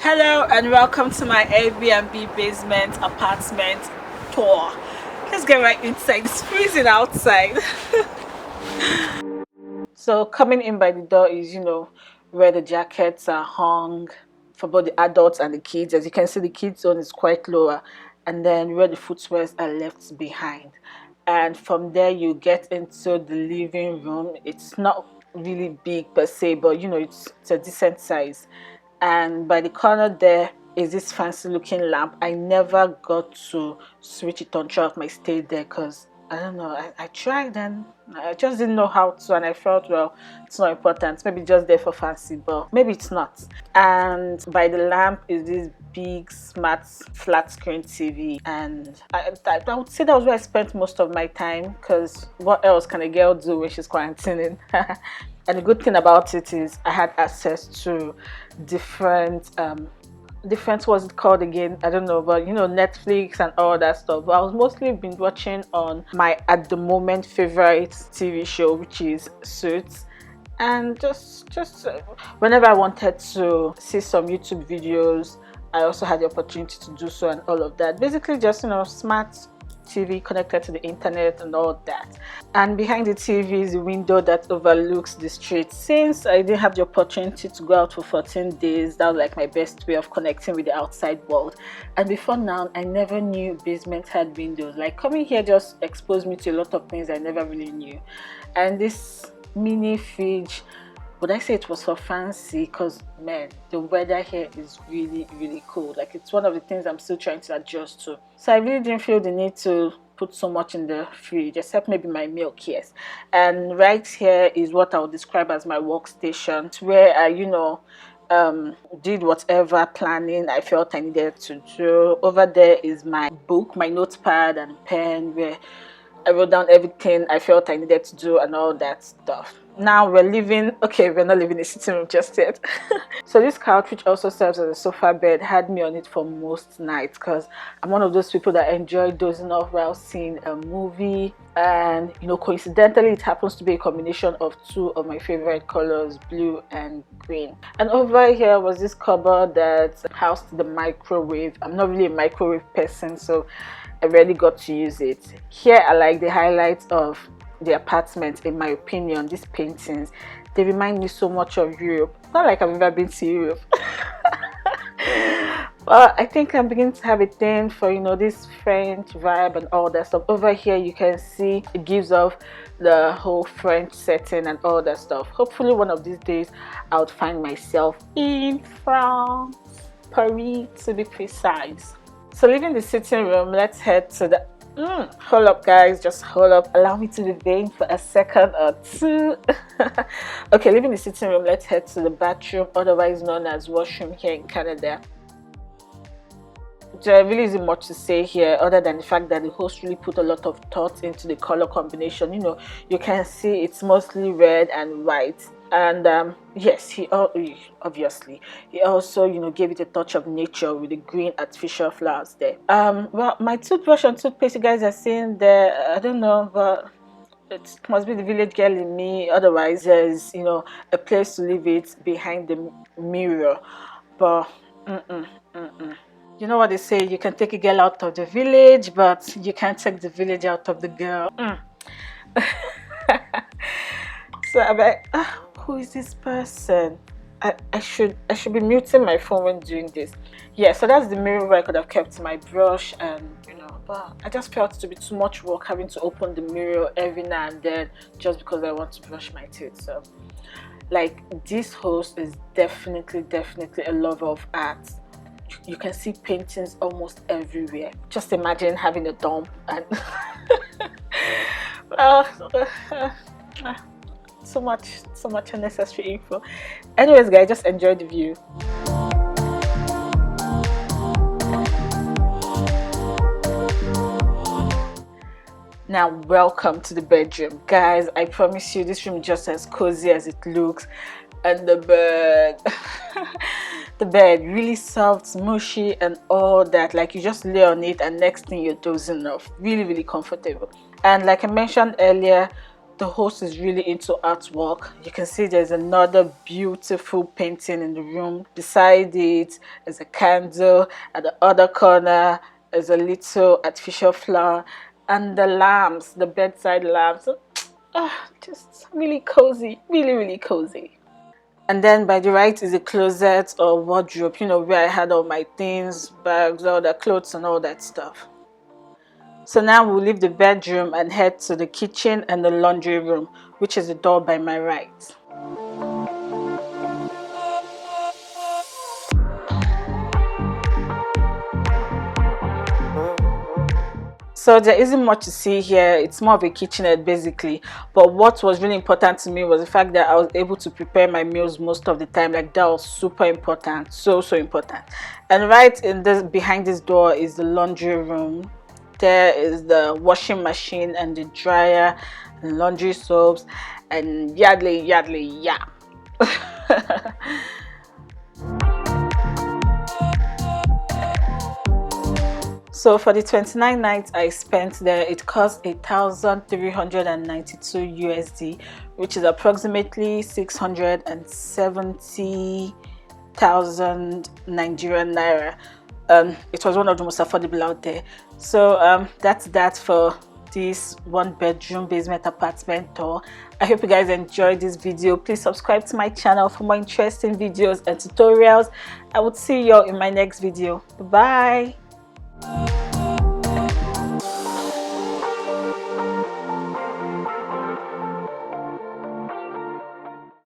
Hello and welcome to my Airbnb basement apartment tour. Let's get right inside. It's freezing outside. So coming in by the door is, where the jackets are hung for both the adults and the kids. As you can see, the kids zone is quite lower, and then where the footwears are left behind. And from there you get into the living room. It's not really big per se, but it's a decent size. And by the corner there is this fancy looking lamp. I never got to switch it on throughout my stay there because I don't know, I tried and I just didn't know how to, and I felt, well, it's not important, maybe just there for fancy, but maybe it's not. And by the lamp is this big smart flat screen TV, and I would say that was where I spent most of my time, because what else can a girl do when she's quarantining? And the good thing about it is I had access to different what's it called again, I don't know, but Netflix and all that stuff. But I was mostly been watching on my at the moment favorite TV show, which is Suits. And just whenever I wanted to see some YouTube videos, I also had the opportunity to do so, and all of that. Basically just smart TV connected to the internet and all that. And behind the TV is a window that overlooks the street. Since I didn't have the opportunity to go out for 14 days, that was like my best way of connecting with the outside world. And before now, I never knew basement had windows. Like, coming here just exposed me to a lot of things I never really knew. And this mini fridge, would I say it was for fancy? Because man, the weather here is really cold. Like, it's one of the things I'm still trying to adjust to. So I really didn't feel the need to put so much in the fridge, except maybe my milk, yes. And right here is what I would describe as my workstation. It's where I did whatever planning I felt I needed to do. Over there is my book, my notepad and pen, where I wrote down everything I felt I needed to do and all that stuff. Now we're not living in a sitting room just yet. So this couch, which also serves as a sofa bed, had me on it for most nights, because I'm one of those people that enjoy dozing off while seeing a movie. And coincidentally, it happens to be a combination of two of my favorite colors, blue and green. And over here was this cupboard that housed the microwave. I'm not really a microwave person, so I rarely got to use it. Here are like the highlights of the apartment, in my opinion. These paintings, they remind me so much of Europe. Not like I've ever been to Europe. Well, I think I'm beginning to have a thing for this French vibe and all that stuff. Over here you can see it gives off the whole French setting and all that stuff. Hopefully one of these days I would find myself in France, Paris to be precise. So leaving the sitting room, let's head to the hold up guys, just hold up, allow me to be vain for a second or two. Okay, leaving the sitting room, let's head to the bathroom, otherwise known as washroom here in Canada. There really isn't much to say here other than the fact that the host really put a lot of thought into the color combination. You can see it's mostly red and white. And yes, he obviously he also gave it a touch of nature with the green artificial flowers there. Well, my toothbrush and toothpaste, you guys are seeing there, I don't know, but it must be the village girl in me. Otherwise there's a place to leave it behind the mirror. But you know what they say, you can take a girl out of the village, but you can't take the village out of the girl. So I'm like, who is this person? I should be muting my phone when doing this. Yeah, so that's the mirror where I could have kept my brush, and but I just felt it to be too much work having to open the mirror every now and then just because I want to brush my teeth. So like, this host is definitely a lover of art. You can see paintings almost everywhere. Just imagine having a dump and so much unnecessary info. Anyways guys, just enjoy the view. Now welcome to the bedroom, guys. I promise you this room is just as cozy as it looks. And the bed the bed really soft, mushy and all that. Like, you just lay on it and next thing you're dozing off. Really comfortable. And like I mentioned earlier, the host is really into artwork. You can see there's another beautiful painting in the room. Beside it is a candle. At the other corner is a little artificial flower, and the lamps, the bedside lamps, just really cozy, really cozy. And then by the right is a closet or wardrobe, you know, where I had all my things, bags, all the clothes and all that stuff. So now we'll leave the bedroom and head to the kitchen and the laundry room, which is the door by my right. So there isn't much to see here. It's more of a kitchenette basically, but what was really important to me was the fact that I was able to prepare my meals most of the time. Like, that was super important, so important. And right in this, behind this door, is the laundry room. There is the washing machine and the dryer and laundry soaps and yardley, yeah. So for the 29 nights I spent there, it cost 1,392 USD, which is approximately 670,000 Nigerian naira. It was one of the most affordable out there. So that's that for this 1-bedroom basement apartment tour. I hope you guys enjoyed this video. Please subscribe to my channel for more interesting videos and tutorials. I will see you all in my next video. Bye.